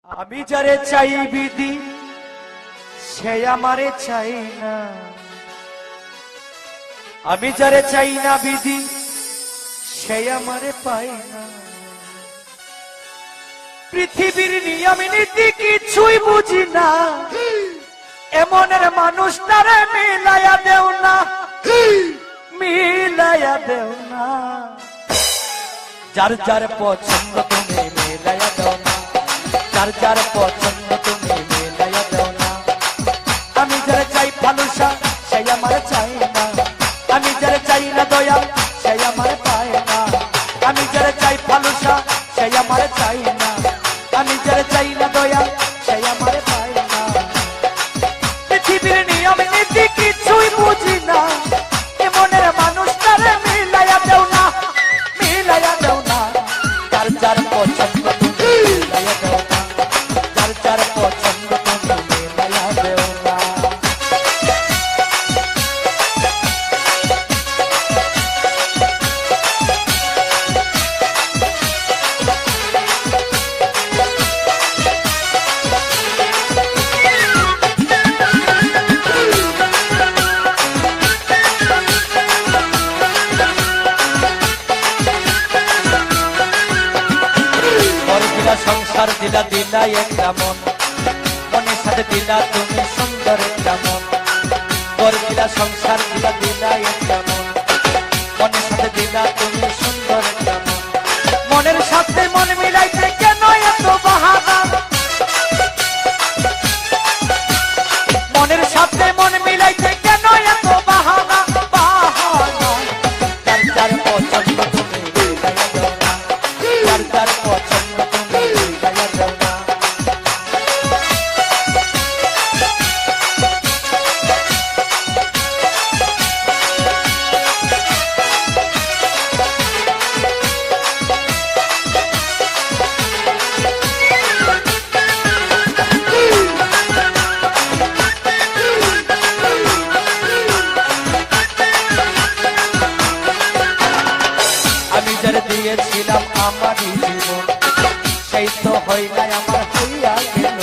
আমি যারে চাই বিধি সে আমারে চাই না, আমি যারে চাই না বিধি সে আমারে পাই না। পৃথিবীর নিয়ম নীতি কিছুই বুঝি না, এমনের মানুষটারে মিলাইয়া দেও না, মিলাইয়া দেও না। যার যার পছন্দ তুমি মিলাইয়া দাও না, যার যার পছন্দ তুমি মিলাইয়া দাও না। আমি যারা চাই ভালোবাসা সেই আমার চাই না, আমি যারা চাই না দয়া সেই আমার পায় না। আমি যারা চাই ভালোবাসা সেই আমার চাই না, আমি যারা চাই না দয়া সেই আমার পায় না। পৃথিবীর নিয়ম নীতি কিছুই বুঝি না, এমনের মানুষটারে মিলাইয়া দেও না, মিলাইয়া দেও না। যার যার পছন্দ তুমি মিলাইয়া দেও না, যার যার পছন্দ তুমি মিলাইয়া দেও না। সংসার দিলা দিলা একটা মন, মনের সাথে দিলা তুমি সুন্দর একটা মন। বর দিলা সংসার দিলা দিলা একটা মন, মনের সাথে দিলা তুমি সুন্দর একটা মন। মনের সাথে মন মিলাইতে কেন এত বাহানা, মনের সাথে মন মিলাইতে কেন এত বাহানা, বাহানা। যার যার পছন্দ তুমি মিলাইয়া দাও না, যার যার পছন্দ তুমি মিলাইয়া দাও না। আমি যারা দিয়েছিলাম আমারই জীবন, সেই তো হয় নাই আমার হইয়া গেল।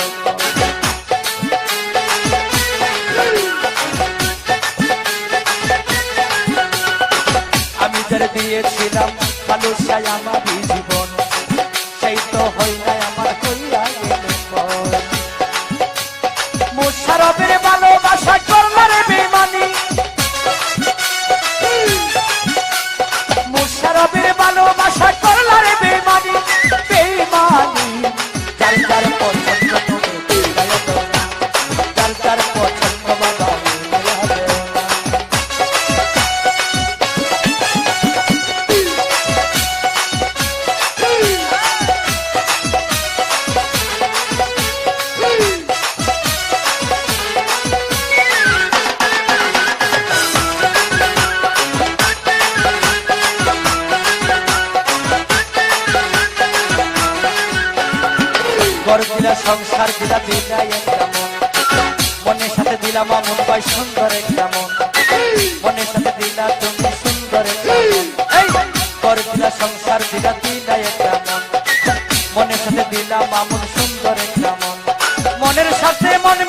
আমি যারা দিয়েছিলাম ভালোবাসায় আমারই জীবন, সেই তো হয় নাই আমার হইয়া গেল। মুশারফের ভালোবাসা করলারে বেমানি, মুশারফের ভালোবাসা করলারে বেমানি, বেমানি। যার যার পছন্দ তুমি মিলাইয়া দাও না, যার যার পছন্দ বাবা মিলাইয়া দাও না। ঘর দিলা সংসার দিলা দিলা একটা মন, মনের সাথে দিলাম মন পাই সুন্দর একটা মন, মনের সাথে দিলা তুমি সুন্দর একটা মন। এই ঘর দিলা সংসার দিলা দিলা একটা মন, মনের সাথে দিলাম মন সুন্দর একটা মন। মনের সাথে মন